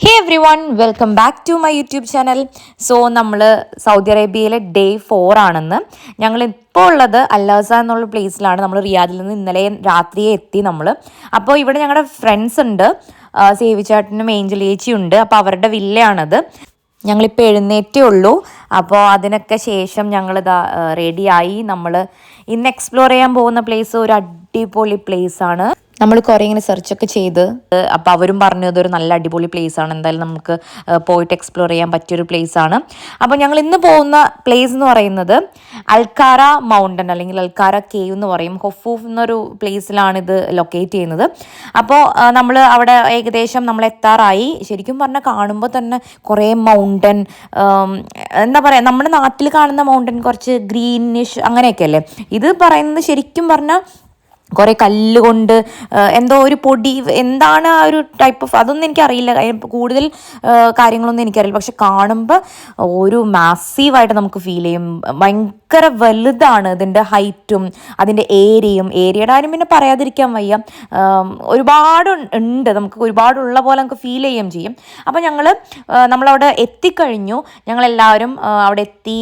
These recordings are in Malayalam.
Hey everyone welcome back to my YouTube channel. So നമ്മൾ സൗദി അറേബ്യയിലെ ഡേ 4 ആണെന്ന്. ഞങ്ങൾ ഇപ്പോൾ ഉള്ളത് അൽഅസ എന്നുള്ള പ്ലേസിലാണ്. നമ്മൾ റിയാദിൽ നിന്ന് ഇന്നലെ രാത്രിയെ എത്തി നമ്മൾ. അപ്പോൾ ഇവിടെ ഞങ്ങളുടെ ഫ്രണ്ട്സ് ഉണ്ട്, സേവിച്ചേട്ടനും ഏഞ്ചൽ ചേച്ചിയുണ്ട്. അപ്പോൾ അവരുടെ വില്ലയാണത്. ഞങ്ങളിപ്പോൾ എഴുന്നേറ്റേ ഉള്ളൂ. അപ്പോൾ അതിനൊക്കെ ശേഷം ഞങ്ങളിതാ റെഡിയായി. നമ്മൾ ഇന്ന് എക്സ്പ്ലോർ ചെയ്യാൻ പോകുന്ന പ്ലേസ് ഒരു അടിപൊളി പ്ലേസാണ്. നമ്മൾ കുറേ ഇങ്ങനെ സെർച്ചൊക്കെ ചെയ്ത് അപ്പോൾ അവരും പറഞ്ഞു ഇതൊരു നല്ല അടിപൊളി പ്ലേസ് ആണ്, എന്തായാലും നമുക്ക് പോയിട്ട് എക്സ്പ്ലോർ ചെയ്യാൻ പറ്റിയൊരു പ്ലേസ് ആണ്. അപ്പോൾ ഞങ്ങൾ ഇന്ന് പോകുന്ന പ്ലേസ് എന്ന് പറയുന്നത് അൽക്കാര മൗണ്ടൻ അല്ലെങ്കിൽ അൽക്കാര കേവ് എന്ന് പറയും. ഹൊഫൂഫ് എന്നൊരു പ്ലേസിലാണ് ഇത് ലൊക്കേറ്റ് ചെയ്യുന്നത്. അപ്പോൾ നമ്മൾ അവിടെ ഏകദേശം നമ്മൾ എത്താറായി. ശരിക്കും പറഞ്ഞാൽ കാണുമ്പോൾ തന്നെ കുറേ മൗണ്ടൻ, എന്താ പറയുക, നമ്മുടെ നാട്ടിൽ കാണുന്ന മൗണ്ടൻ കുറച്ച് ഗ്രീനിഷ് അങ്ങനെയൊക്കെ അല്ലേ. ഇത് പറയുന്നത് ശരിക്കും പറഞ്ഞാൽ കുറേ കല്ലുകൊണ്ട് എന്തോ ഒരു പൊടി, എന്താണ് ആ ഒരു ടൈപ്പ് ഓഫ്, അതൊന്നും എനിക്കറിയില്ല, കൂടുതൽ കാര്യങ്ങളൊന്നും എനിക്കറിയില്ല. പക്ഷെ കാണുമ്പോൾ ഒരു മാസീവായിട്ട് നമുക്ക് ഫീൽ ചെയ്യും. ഭയങ്കര വലുതാണ് ഇതിൻ്റെ ഹൈറ്റും അതിൻ്റെ ഏരിയയുടെ കാര്യം പിന്നെ പറയാതിരിക്കാൻ വയ്യ. ഒരുപാട് ഉണ്ട്, നമുക്ക് ഒരുപാടുള്ള പോലെ നമുക്ക് ഫീൽ ചെയ്യുകയും ചെയ്യും. അപ്പോൾ നമ്മളവിടെ എത്തിക്കഴിഞ്ഞു. ഞങ്ങളെല്ലാവരും അവിടെ എത്തി.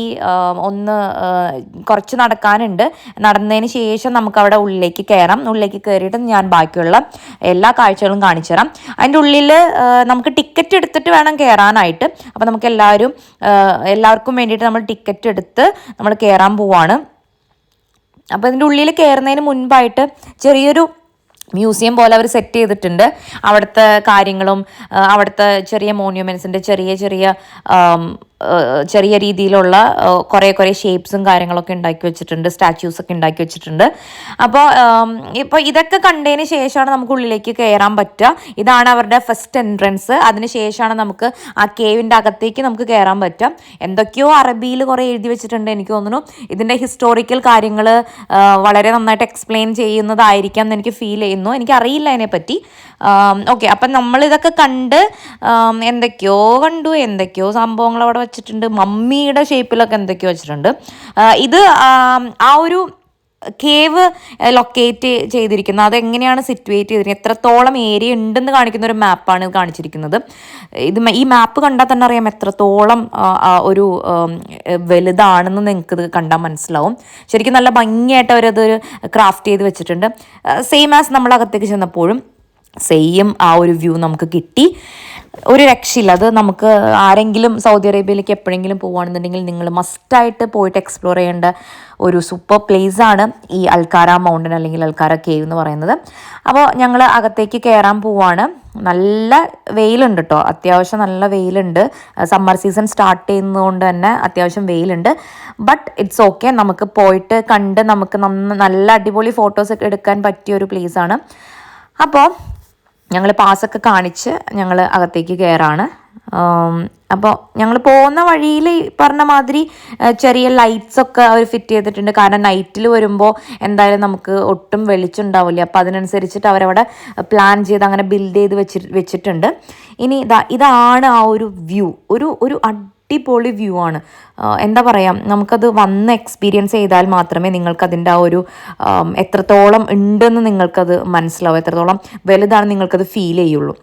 കുറച്ച് നടക്കാനുണ്ട്. നടന്നതിന് ശേഷം നമുക്കവിടെ ഉള്ളിലേക്ക് ഉള്ളിലേക്ക് കയറിയിട്ട് ഞാൻ ബാക്കിയുള്ള എല്ലാ കാഴ്ചകളും കാണിച്ചു തരാം. അതിൻ്റെ ഉള്ളിൽ നമുക്ക് ടിക്കറ്റ് എടുത്തിട്ട് വേണം കയറാനായിട്ട്. അപ്പോൾ നമുക്ക് എല്ലാവർക്കും വേണ്ടിയിട്ട് നമ്മൾ ടിക്കറ്റ് എടുത്ത് നമ്മൾ കയറാൻ പോവാണ്. അപ്പോൾ ഇതിൻ്റെ ഉള്ളിൽ കയറുന്നതിന് മുൻപായിട്ട് ചെറിയൊരു മ്യൂസിയം പോലെ അവർ സെറ്റ് ചെയ്തിട്ടുണ്ട്. അവിടുത്തെ കാര്യങ്ങളും അവിടുത്തെ ചെറിയ മോണ്യുമെൻറ്റ്സിൻ്റെ ചെറിയ രീതിയിലുള്ള കുറേ ഷേപ്സും കാര്യങ്ങളൊക്കെ ഉണ്ടാക്കി വെച്ചിട്ടുണ്ട്, സ്റ്റാച്യൂസൊക്കെ ഉണ്ടാക്കി വെച്ചിട്ടുണ്ട്. ഇപ്പോൾ ഇതൊക്കെ കണ്ടതിന് ശേഷമാണ് നമുക്ക് ഉള്ളിലേക്ക് കയറാൻ പറ്റുക. ഇതാണ് അവരുടെ ഫസ്റ്റ് എൻട്രൻസ്. അതിന് ശേഷമാണ് നമുക്ക് ആ കേവിൻ്റെ അകത്തേക്ക് നമുക്ക് കയറാൻ പറ്റുക. എന്തൊക്കെയോ അറബിയിൽ കുറേ എഴുതി വെച്ചിട്ടുണ്ട്. എനിക്ക് തോന്നുന്നു ഇതിൻ്റെ ഹിസ്റ്റോറിക്കൽ കാര്യങ്ങൾ വളരെ നന്നായിട്ട് എക്സ്പ്ലെയിൻ ചെയ്യുന്നതായിരിക്കാം എന്ന് എനിക്ക് ഫീൽ ചെയ്യുന്നു. എനിക്കറിയില്ല അതിനെപ്പറ്റി. ഓക്കെ, അപ്പം നമ്മളിതൊക്കെ കണ്ട് എന്തൊക്കെയോ സംഭവങ്ങൾ അവിടെ വെച്ചിട്ടുണ്ട്. മമ്മിയുടെ ഷേപ്പിലൊക്കെ എന്തൊക്കെയോ വെച്ചിട്ടുണ്ട്. ഇത് ആ ഒരു കേവ് ലൊക്കേറ്റ് ചെയ്തിരിക്കുന്നത്, അതെങ്ങനെയാണ് സിറ്റുവേറ്റ് ചെയ്തിരിക്കുന്നത്, എത്രത്തോളം ഏരിയ ഉണ്ടെന്ന് കാണിക്കുന്ന ഒരു മാപ്പാണ് ഇത് കാണിച്ചിരിക്കുന്നത്. ഈ മാപ്പ് കണ്ടാൽ തന്നെ അറിയാം എത്രത്തോളം ഒരു വലുതാണെന്ന് നിങ്ങൾക്കിത് കണ്ടാൽ മനസ്സിലാവും. ശരിക്കും നല്ല ഭംഗിയായിട്ട് അവരതൊരു ക്രാഫ്റ്റ് ചെയ്ത് വെച്ചിട്ടുണ്ട്. സെയിം ആസ് നമ്മൾ അകത്തേക്ക് ചെന്നപ്പോഴും സെയിം ആ ഒരു വ്യൂ നമുക്ക് കിട്ടി. ഒരു രക്ഷയില്ല. അത് നമുക്ക് ആരെങ്കിലും സൗദി അറേബ്യയിലേക്ക് എപ്പോഴെങ്കിലും പോവുകയാണെന്നുണ്ടെങ്കിൽ നിങ്ങൾ മസ്റ്റായിട്ട് പോയിട്ട് എക്സ്പ്ലോർ ചെയ്യേണ്ട ഒരു സൂപ്പർ പ്ലേസാണ് ഈ അൽക്കാര മൗണ്ടൻ അല്ലെങ്കിൽ അൽക്കാര കേവ് എന്ന് പറയുന്നത്. അപ്പോൾ ഞങ്ങൾ അകത്തേക്ക് കയറാൻ പോവാണ്. നല്ല വെയിലുണ്ട് കേട്ടോ, അത്യാവശ്യം നല്ല വെയിലുണ്ട്. സമ്മർ സീസൺ സ്റ്റാർട്ട് ചെയ്യുന്നതുകൊണ്ട് തന്നെ അത്യാവശ്യം വെയിലുണ്ട്. ബട്ട് ഇറ്റ്സ് ഓക്കെ, നമുക്ക് പോയിട്ട് കണ്ട് നമുക്ക് നല്ല അടിപൊളി ഫോട്ടോസൊക്കെ എടുക്കാൻ പറ്റിയ ഒരു പ്ലേസാണ്. അപ്പോൾ ഞങ്ങൾ പാസ്സൊക്കെ കാണിച്ച് ഞങ്ങൾ അകത്തേക്ക് കയറാണ്. അപ്പോൾ ഞങ്ങൾ പോകുന്ന വഴിയിൽ പറഞ്ഞ മാതിരി ചെറിയ ലൈറ്റ്സൊക്കെ അവർ ഫിറ്റ് ചെയ്തിട്ടുണ്ട്. കാരണം നൈറ്റിൽ വരുമ്പോൾ എന്തായാലും നമുക്ക് ഒട്ടും വെളിച്ചുണ്ടാവില്ല. അപ്പോൾ അതിനനുസരിച്ചിട്ട് അവരവിടെ പ്ലാൻ ചെയ്ത് അങ്ങനെ ബിൽഡ് ചെയ്ത് വെച്ചിട്ടുണ്ട്. ഇനി ഇതാണ് ആ ഒരു വ്യൂ. ഒരു അടിപൊളി വ്യൂ ആണ്. എന്താ പറയുക, നമുക്കത് വന്ന് എക്സ്പീരിയൻസ് ചെയ്താൽ മാത്രമേ നിങ്ങൾക്കതിൻ്റെ ആ ഒരു എത്രത്തോളം ഉണ്ടെന്ന് നിങ്ങൾക്കത് മനസ്സിലാവും, എത്രത്തോളം വലുതാണ് നിങ്ങൾക്കത് ഫീൽ ചെയ്യുള്ളൂ.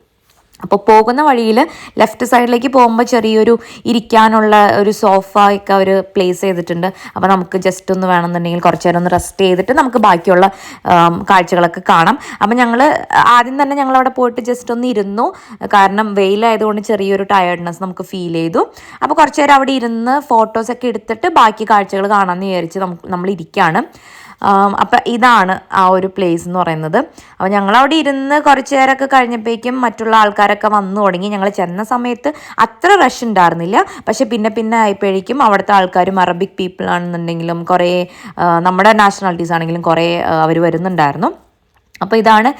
അപ്പോൾ പോകുന്ന വഴിയിൽ ലെഫ്റ്റ് സൈഡിലേക്ക് പോകുമ്പോൾ ചെറിയൊരു ഇരിക്കാനുള്ള ഒരു സോഫ ഒക്കെ അവർ പ്ലേസ് ചെയ്തിട്ടുണ്ട്. അപ്പോൾ നമുക്ക് ജസ്റ്റ് ഒന്ന് വേണമെന്നുണ്ടെങ്കിൽ കുറച്ച് നേരം ഒന്ന് റെസ്റ്റ് ചെയ്തിട്ട് നമുക്ക് ബാക്കിയുള്ള കാഴ്ചകളൊക്കെ കാണാം. അപ്പോൾ ആദ്യം തന്നെ ഞങ്ങളവിടെ പോയിട്ട് ജസ്റ്റ് ഒന്ന് ഇരുന്നു. കാരണം വെയിലായതുകൊണ്ട് ചെറിയൊരു ടയർഡ്നെസ് നമുക്ക് ഫീൽ ചെയ്തു. അപ്പോൾ കുറച്ച് നേരം അവിടെ ഇരുന്ന് ഫോട്ടോസൊക്കെ എടുത്തിട്ട് ബാക്കി കാഴ്ചകൾ കാണാമെന്ന് വിചാരിച്ച് നമ്മൾ ഇരിക്കുകയാണ്. അപ്പം ഇതാണ് ആ ഒരു പ്ലേസ് എന്ന് പറയുന്നത്. അപ്പോൾ ഞങ്ങളവിടെ ഇരുന്ന് കുറച്ച് നേരമൊക്കെ കഴിഞ്ഞപ്പോഴേക്കും മറ്റുള്ള ആൾക്കാരൊക്കെ വന്നു തുടങ്ങി. ഞങ്ങൾ ചെന്ന സമയത്ത് അത്ര റഷ് ഉണ്ടായിരുന്നില്ല. പക്ഷെ പിന്നെ ആയപ്പോഴേക്കും അവിടുത്തെ ആൾക്കാരും അറബിക് പീപ്പിൾ ആണെന്നുണ്ടെങ്കിലും കുറേ നമ്മുടെ നാഷണാലിറ്റീസ് ആണെങ്കിലും കുറേ അവർ വരുന്നുണ്ടായിരുന്നു. അപ്പോൾ ഇതാണ്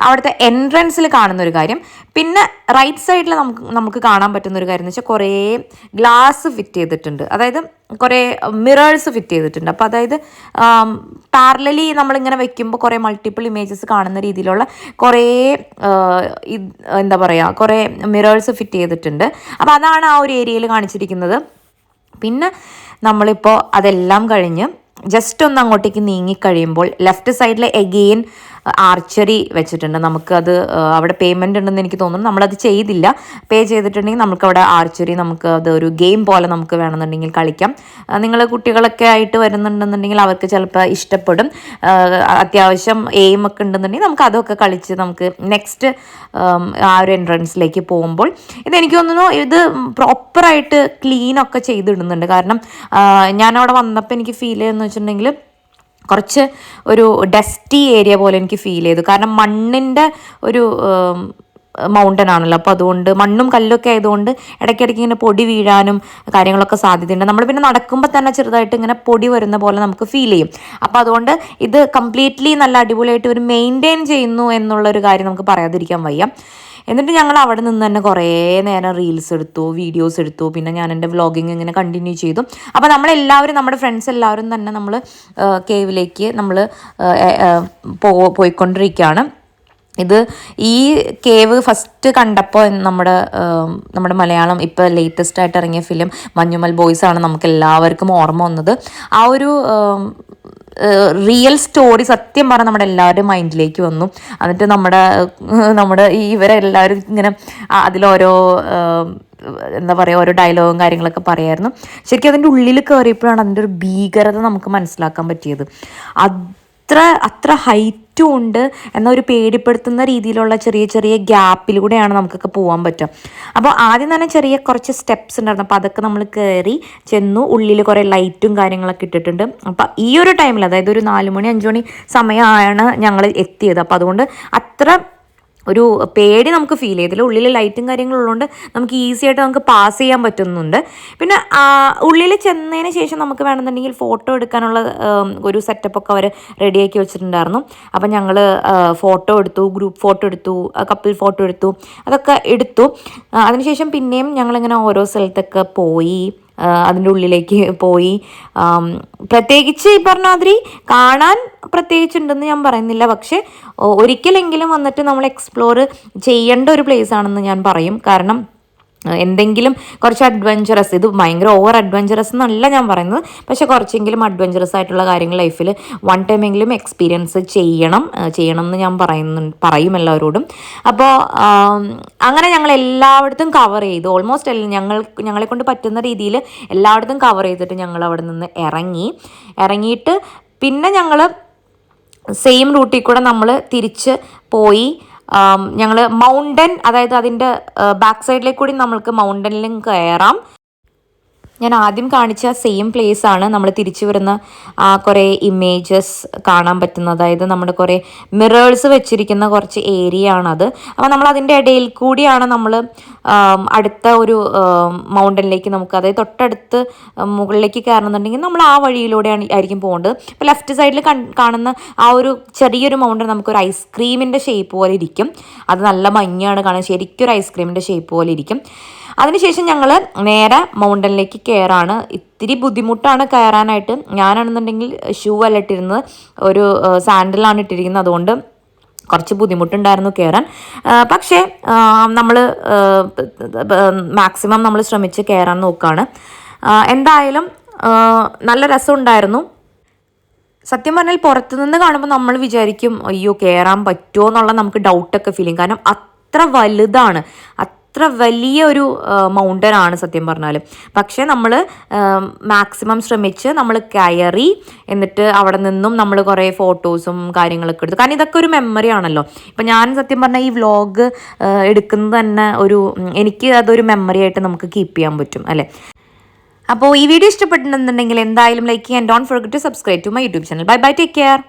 അവിടുത്തെ എൻട്രൻസിൽ കാണുന്നൊരു കാര്യം. പിന്നെ റൈറ്റ് സൈഡിൽ നമുക്ക് കാണാൻ പറ്റുന്നൊരു കാര്യം എന്ന് വെച്ചാൽ കുറേ ഗ്ലാസ് ഫിറ്റ് ചെയ്തിട്ടുണ്ട്. അതായത് കുറേ മിറേഴ്സ് ഫിറ്റ് ചെയ്തിട്ടുണ്ട്. അപ്പോൾ അതായത് പാരലലി നമ്മളിങ്ങനെ വെക്കുമ്പോൾ കുറേ മൾട്ടിപ്പിൾ ഇമേജസ് കാണുന്ന രീതിയിലുള്ള കുറേ എന്താ പറയുക, കുറേ മിറേഴ്സ് ഫിറ്റ് ചെയ്തിട്ടുണ്ട്. അപ്പോൾ അതാണ് ആ ഒരു ഏരിയയിൽ കാണിച്ചിരിക്കുന്നത്. പിന്നെ നമ്മളിപ്പോൾ അതെല്ലാം കഴിഞ്ഞ് ജസ്റ്റ് ഒന്ന് അങ്ങോട്ടേക്ക് നീങ്ങിക്കഴിയുമ്പോൾ ലെഫ്റ്റ് സൈഡിൽ എഗെയിൻ ആർച്ചറി വെച്ചിട്ടുണ്ട്. നമുക്കത് അവിടെ പേയ്മെൻറ്റ് ഉണ്ടെന്ന് എനിക്ക് തോന്നുന്നു. നമ്മളത് ചെയ്തില്ല. പേ ചെയ്തിട്ടുണ്ടെങ്കിൽ നമുക്കവിടെ ആർച്ചറി നമുക്ക് അത് ഒരു ഗെയിം പോലെ നമുക്ക് വേണമെന്നുണ്ടെങ്കിൽ കളിക്കാം. നിങ്ങൾ കുട്ടികളൊക്കെ ആയിട്ട് വരുന്നുണ്ടെന്നുണ്ടെങ്കിൽ അവർക്ക് ചിലപ്പോൾ ഇഷ്ടപ്പെടും. അത്യാവശ്യം എയിം ഒക്കെ ഉണ്ടെന്നുണ്ടെങ്കിൽ നമുക്ക് അതൊക്കെ കളിച്ച് നമുക്ക് നെക്സ്റ്റ് ആ ഒരു എൻട്രൻസിലേക്ക് പോകുമ്പോൾ ഇതെനിക്ക് തോന്നുന്നു ഇത് പ്രോപ്പറായിട്ട് ക്ലീനൊക്കെ ചെയ്തിടുന്നുണ്ട്. കാരണം ഞാനവിടെ വന്നപ്പോൾ എനിക്ക് ഫീൽ ചെയ്തെന്ന് വെച്ചിട്ടുണ്ടെങ്കിൽ കുറച്ച് ഒരു ഡസ്റ്റി ഏരിയ പോലെ എനിക്ക് ഫീൽ ചെയ്തു. കാരണം മണ്ണിൻ്റെ ഒരു മൗണ്ടൻ ആണല്ലോ, അപ്പോൾ അതുകൊണ്ട് മണ്ണും കല്ലൊക്കെ ആയതുകൊണ്ട് ഇടയ്ക്കിടയ്ക്ക് ഇങ്ങനെ പൊടി വീഴാനും കാര്യങ്ങളൊക്കെ സാധ്യതയുണ്ട്. നമ്മൾ പിന്നെ നടക്കുമ്പോൾ തന്നെ ചെറുതായിട്ട് ഇങ്ങനെ പൊടി വരുന്ന പോലെ നമുക്ക് ഫീൽ ചെയ്യും. അപ്പോൾ അതുകൊണ്ട് ഇത് കംപ്ലീറ്റ്ലി നല്ല അടിപൊളിയായിട്ട് ഒരു മെയിൻറ്റെയിൻ ചെയ്യുന്നു എന്നുള്ളൊരു കാര്യം നമുക്ക് പറയാതിരിക്കാൻ വയ്യ. എന്നിട്ട് ഞങ്ങൾ അവിടെ നിന്ന് തന്നെ കുറേ നേരം റീൽസ് എടുത്തു, വീഡിയോസ് എടുത്തു. പിന്നെ ഞാൻ എൻ്റെ വ്ളോഗിങ് ഇങ്ങനെ കണ്ടിന്യൂ ചെയ്തു. അപ്പോൾ നമ്മളെല്ലാവരും നമ്മുടെ ഫ്രണ്ട്സ് എല്ലാവരും തന്നെ നമ്മൾ കേവിലേക്ക് നമ്മൾ പോയിക്കൊണ്ടിരിക്കുകയാണ്. ഇത് ഈ കേവ് ഫസ്റ്റ് കണ്ടപ്പോൾ നമ്മുടെ മലയാളം ഇപ്പോൾ ലേറ്റസ്റ്റ് ആയിട്ട് ഇറങ്ങിയ ഫിലിം മഞ്ഞുമൽ ബോയ്സ് ആണ് നമുക്ക് എല്ലാവർക്കും ഓർമ്മ വന്നത്. ആ ഒരു റിയൽ സ്റ്റോറി സത്യം പറഞ്ഞാൽ നമ്മുടെ എല്ലാവരുടെയും മൈൻഡിലേക്ക് വന്നു. എന്നിട്ട് നമ്മുടെ ഇവരെല്ലാവരും ഇങ്ങനെ അതിലോരോ എന്താ പറയുക ഓരോ ഡയലോഗും കാര്യങ്ങളൊക്കെ പറയായിരുന്നു. ശരിക്കും അതിൻ്റെ ഉള്ളിൽ കയറിയപ്പോഴാണ് അതിൻ്റെ ഒരു ഭീകരത നമുക്ക് മനസ്സിലാക്കാൻ പറ്റിയത്. അത്ര ഹൈറ്റും ഉണ്ട്, എന്നാൽ ഒരു പേടിപ്പെടുത്തുന്ന രീതിയിലുള്ള ചെറിയ ചെറിയ ഗ്യാപ്പിലൂടെയാണ് നമുക്കൊക്കെ പോകാൻ പറ്റുക. അപ്പോൾ ആദ്യം തന്നെ ചെറിയ കുറച്ച് സ്റ്റെപ്സ് ഉണ്ടായിരുന്നു. അപ്പോൾ അതൊക്കെ നമ്മൾ കയറി ചെന്നു. ഉള്ളിൽ കുറേ ലൈറ്റും കാര്യങ്ങളൊക്കെ ഇട്ടിട്ടുണ്ട്. അപ്പോൾ ഈ ഒരു ടൈമിൽ, അതായത് ഒരു 4 മണി 5 മണി സമയമാണ് ഞങ്ങൾ എത്തിയത്. അപ്പോൾ അതുകൊണ്ട് അത്ര ഒരു പേടി നമുക്ക് ഫീൽ ചെയ്തില്ല. ഉള്ളിൽ ലൈറ്റും കാര്യങ്ങളുള്ളതുകൊണ്ട് നമുക്ക് ഈസി ആയിട്ട് നമുക്ക് പാസ് ചെയ്യാൻ പറ്റുന്നുണ്ട്. പിന്നെ ഉള്ളിൽ ചെന്നതിന് ശേഷം നമുക്ക് വേണമെന്നുണ്ടെങ്കിൽ ഫോട്ടോ എടുക്കാനുള്ള ഒരു സെറ്റപ്പൊക്കെ അവർ റെഡിയാക്കി വെച്ചിട്ടുണ്ടായിരുന്നു. അപ്പം ഞങ്ങൾ ഫോട്ടോ എടുത്തു, ഗ്രൂപ്പ് ഫോട്ടോ എടുത്തു, കപ്പിൾ ഫോട്ടോ എടുത്തു, അതൊക്കെ എടുത്തു. അതിനുശേഷം പിന്നെയും ഞങ്ങളിങ്ങനെ ഓരോ സ്ഥലത്തൊക്കെ പോയി, അതിൻ്റെ ഉള്ളിലേക്ക് പോയി. പ്രത്യേകിച്ച് ഈ പറഞ്ഞ മാതിരി കാണാൻ പ്രത്യേകിച്ചുണ്ടെന്ന് ഞാൻ പറയുന്നില്ല, പക്ഷേ ഒരിക്കലെങ്കിലും വന്നിട്ട് നമ്മൾ എക്സ്പ്ലോർ ചെയ്യേണ്ട ഒരു പ്ലേസ് ആണെന്ന് ഞാൻ പറയും. കാരണം എന്തെങ്കിലും കുറച്ച് അഡ്വഞ്ചറസ്, ഇത് ഭയങ്കര ഓവർ അഡ്വഞ്ചറസ് എന്നല്ല ഞാൻ പറയുന്നത്, പക്ഷേ കുറച്ചെങ്കിലും അഡ്വഞ്ചറസ് ആയിട്ടുള്ള കാര്യങ്ങൾ ലൈഫിൽ വൺ ടൈമെങ്കിലും എക്സ്പീരിയൻസ് ചെയ്യണം എന്ന് ഞാൻ പറയും എല്ലാവരോടും. അപ്പോൾ അങ്ങനെ ഞങ്ങൾ എല്ലായിടത്തും കവർ ചെയ്തു. ഓൾമോസ്റ്റ് ഞങ്ങളെ കൊണ്ട് പറ്റുന്ന രീതിയിൽ എല്ലായിടത്തും കവർ ചെയ്തിട്ട് ഞങ്ങൾ അവിടെ നിന്ന് ഇറങ്ങിയിട്ട് പിന്നെ ഞങ്ങൾ സെയിം റൂട്ടിൽ കൂടെ നമ്മൾ തിരിച്ച് പോയി. ഞങ്ങൾ മൗണ്ടൻ, അതായത് അതിൻ്റെ ബാക്ക് സൈഡിലേക്ക് കൂടി നമ്മൾക്ക് മൗണ്ടനിലും കയറാം. ഞാൻ ആദ്യം കാണിച്ച സെയിം പ്ലേസ് ആണ് നമ്മൾ തിരിച്ചു വരുന്ന കുറേ ഇമേജസ് കാണാൻ പറ്റുന്നത്. അതായത് നമ്മുടെ കുറേ മിറേഴ്സ് വെച്ചിരിക്കുന്ന കുറച്ച് ഏരിയ ആണത്. അപ്പോൾ നമ്മൾ അതിൻ്റെ ഇടയിൽ കൂടിയാണ് നമ്മൾ അടുത്ത ഒരു മൗണ്ടനിലേക്ക് നമുക്ക്, അതായത് തൊട്ടടുത്ത് മുകളിലേക്ക് കയറണമെന്നുണ്ടെങ്കിൽ നമ്മൾ ആ വഴിയിലൂടെയാണ് ആയിരിക്കും പോകേണ്ടത്. ഇപ്പോൾ ലെഫ്റ്റ് സൈഡിൽ കാണുന്ന ആ ഒരു ചെറിയൊരു മൗണ്ടൻ നമുക്കൊരു ഐസ്ക്രീമിൻ്റെ ഷേപ്പ് പോലെ ഇരിക്കും. അത് നല്ല മഞ്ഞാണ് കാണാൻ, ശരിക്കും ഒരു ഐസ്ക്രീമിൻ്റെ ഷേപ്പ് പോലെ ഇരിക്കും. അതിനുശേഷം ഞങ്ങൾ നേരെ മൗണ്ടനിലേക്ക് കയറാണ്. ഇത്തിരി ബുദ്ധിമുട്ടാണ് കയറാനായിട്ട്. ഞാനാണെന്നുണ്ടെങ്കിൽ ഷൂ അല്ല ഇട്ടിരുന്നത്, ഒരു സാൻഡലാണ് ഇട്ടിരിക്കുന്നത്. അതുകൊണ്ട് കുറച്ച് ബുദ്ധിമുട്ടുണ്ടായിരുന്നു കയറാൻ. പക്ഷേ നമ്മൾ മാക്സിമം നമ്മൾ ശ്രമിച്ച് കയറാൻ നോക്കുകയാണ്. എന്തായാലും നല്ല രസമുണ്ടായിരുന്നു. സത്യം പറഞ്ഞാൽ പുറത്തുനിന്ന് കാണുമ്പോൾ നമ്മൾ വിചാരിക്കും അയ്യോ കയറാൻ പറ്റുമോ എന്നുള്ള നമുക്ക് ഡൗട്ടൊക്കെ ഫീൽ ചെയ്യും. കാരണം അത്ര വലുതാണ്, അത്ര വലിയൊരു മൗണ്ടൻ ആണ് സത്യം പറഞ്ഞാൽ. പക്ഷേ നമ്മൾ മാക്സിമം ശ്രമിച്ച് നമ്മൾ കയറി. എന്നിട്ട് അവിടെ നിന്നും നമ്മൾ കുറേ ഫോട്ടോസും കാര്യങ്ങളൊക്കെ എടുത്തു. കാരണം ഇതൊക്കെ ഒരു മെമ്മറി ആണല്ലോ. ഇപ്പം ഞാൻ സത്യം പറഞ്ഞാൽ ഈ വ്ളോഗ് എടുക്കുന്നത് തന്നെ എനിക്ക് അതൊരു മെമ്മറി ആയിട്ട് നമുക്ക് കീപ്പ് ചെയ്യാൻ പറ്റും അല്ലേ. അപ്പോൾ ഈ വീഡിയോ ഇഷ്ടപ്പെട്ടിട്ടുണ്ടെന്നുണ്ടെങ്കിൽ എന്തായാലും ലൈക്ക് ചെയ്യാൻ, don't forget to subscribe to my YouTube channel. Bye bye, take care.